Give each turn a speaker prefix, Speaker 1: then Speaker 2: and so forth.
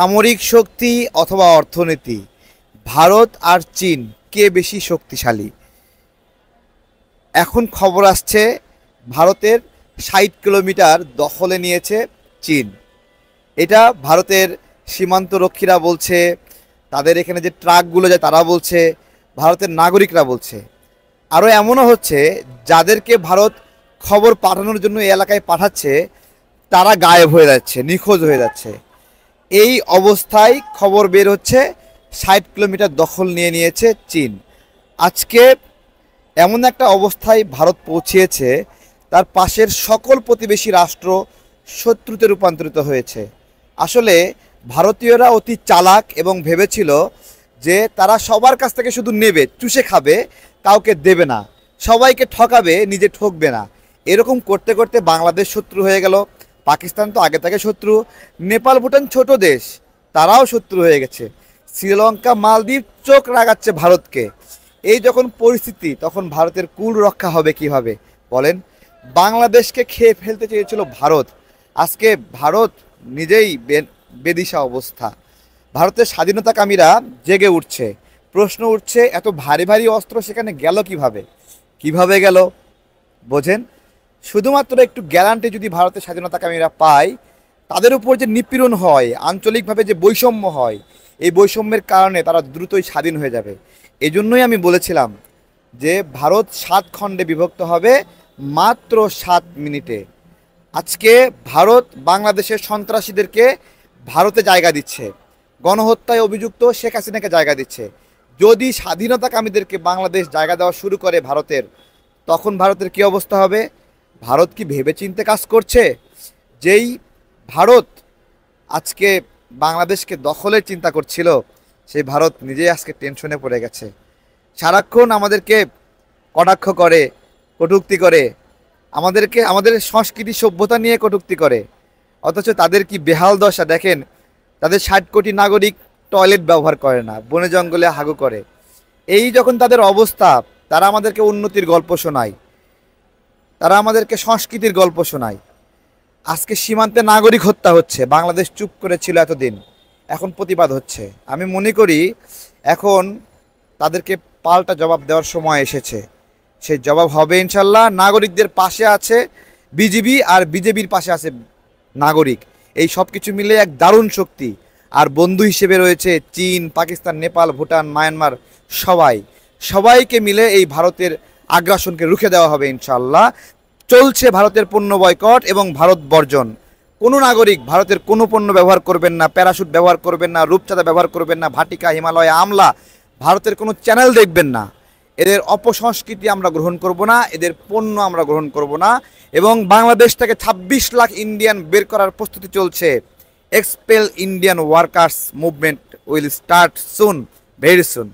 Speaker 1: সামরিক শক্তি অথবা অর্থনীতি, ভারত আর চীন কে বেশি শক্তিশালী? এখন খবর আসছে ভারতের ৬০ কিলোমিটার দখলে নিয়েছে চীন। এটা ভারতের সীমান্তরক্ষীরা বলছে, তাদের এখানে যে ট্রাকগুলো যায় তারা বলছে, ভারতের নাগরিকরা বলছে। আরও এমনও হচ্ছে যাদেরকে ভারত খবর পাঠানোর জন্য এই এলাকায় পাঠাচ্ছে তারা গায়েব হয়ে যাচ্ছে, নিখোঁজ হয়ে যাচ্ছে। এই অবস্থায় খবর বের হচ্ছে ৬০ কিলোমিটার দখল নিয়ে নিয়েছে চীন। আজকে এমন একটা অবস্থায় ভারত পৌঁছিয়েছে, তার পাশের সকল প্রতিবেশী রাষ্ট্র শত্রুতে রূপান্তরিত হয়েছে। আসলে ভারতীয়রা অতি চালাক এবং ভেবেছিল যে তারা সবার কাছ থেকে শুধু নেবে, চুষে খাবে, কাউকে দেবে না, সবাইকে ঠকাবে, নিজে ঠকবে না। এরকম করতে করতে বাংলাদেশ শত্রু হয়ে গেল, পাকিস্তান তো আগে থেকে শত্রু, নেপাল ভুটান ছোট দেশ, তারাও শত্রু হয়ে গেছে, শ্রীলঙ্কা মালদ্বীপ চোখ রাগাচ্ছে ভারতকে। এই যখন পরিস্থিতি, তখন ভারতের কুল রক্ষা হবে কিভাবে বলেন? বাংলাদেশকে খেয়ে ফেলতে চেয়েছিল ভারত। আজকে ভারত নিজেই বেদিশা অবস্থা। ভারতের স্বাধীনতাকামীরা জেগে উঠছে, প্রশ্ন উঠছে এত ভারী ভারী অস্ত্র সেখানে গেল কিভাবে? কিভাবে গেল বোঝেন? শুধুমাত্র একটু গ্যারান্টি যদি ভারতের স্বাধীনতাকামীরা পায়, তাদের উপর যে নিপীড়ন হয়, আঞ্চলিকভাবে যে বৈষম্য হয়, এই বৈষম্যের কারণে তারা দ্রুতই স্বাধীন হয়ে যাবে। এজন্যই আমি বলেছিলাম যে ভারত ৭ খণ্ডে বিভক্ত হবে মাত্র ৭ মিনিটে। আজকে ভারত বাংলাদেশের সন্ত্রাসীদেরকে ভারতে জায়গা দিচ্ছে, গণহত্যায় অভিযুক্ত শেখ হাসিনাকে জায়গা দিচ্ছে। যদি স্বাধীনতাকামীদেরকে বাংলাদেশ জায়গা দেওয়া শুরু করে ভারতের, তখন ভারতের কী অবস্থা হবে? ভারত কি ভেবেচিন্তে কাজ করছে? যেই ভারত আজকে বাংলাদেশকে দখলের চিন্তা করছিল, সেই ভারত নিজেই আজকে টেনশনে পড়ে গেছে। সারাক্ষণ আমাদেরকে কটাক্ষ করে, কটূক্তি করে, আমাদের সংস্কৃতি সভ্যতা নিয়ে কটূক্তি করে, অথচ তাদের কি বেহাল দশা দেখেন। তাদের ৬০ কোটি নাগরিক টয়লেট ব্যবহার করে না, বনে জঙ্গলে হাগু করে। এই যখন তাদের অবস্থা, তারা আমাদেরকে উন্নতির গল্প শোনায়, তারা আমাদেরকে সংস্কৃতির গল্প শোনায়। আজকে সীমান্তে নাগরিক হত্যা হচ্ছে, বাংলাদেশ চুপ করেছিল এতদিন, এখন প্রতিবাদ হচ্ছে। আমি মনে করি এখন তাদেরকে পাল্টা জবাব দেওয়ার সময় এসেছে। সেই জবাব হবে ইনশাল্লাহ। নাগরিকদের পাশে আছে বিজিবি, আর বিজেপির পাশে আছে নাগরিক। এই সব কিছু মিলে এক দারুণ শক্তি। আর বন্ধু হিসেবে রয়েছে চীন, পাকিস্তান, নেপাল, ভুটান, মায়ানমার, সবাইকে মিলে এই ভারতের আগ্রাসনকে রুখে দেওয়া হবে ইনশাল্লাহ। চলছে ভারতের পণ্য বয়কট এবং ভারত বর্জন। কোনো নাগরিক ভারতের কোনো পণ্য ব্যবহার করবেন না, প্যারাশুট ব্যবহার করবেন না, রূপচাঁদা ব্যবহার করবেন না, ভাটিকা, হিমালয়, আমলা, ভারতের কোনো চ্যানেল দেখবেন না। এদের অপসংস্কৃতি আমরা গ্রহণ করব না, এদের পণ্য আমরা গ্রহণ করব না। এবং বাংলাদেশ থেকে ২৬ লাখ ইন্ডিয়ান বের করার প্রস্তুতি চলছে। Expel Indian workers movement will start soon, very soon.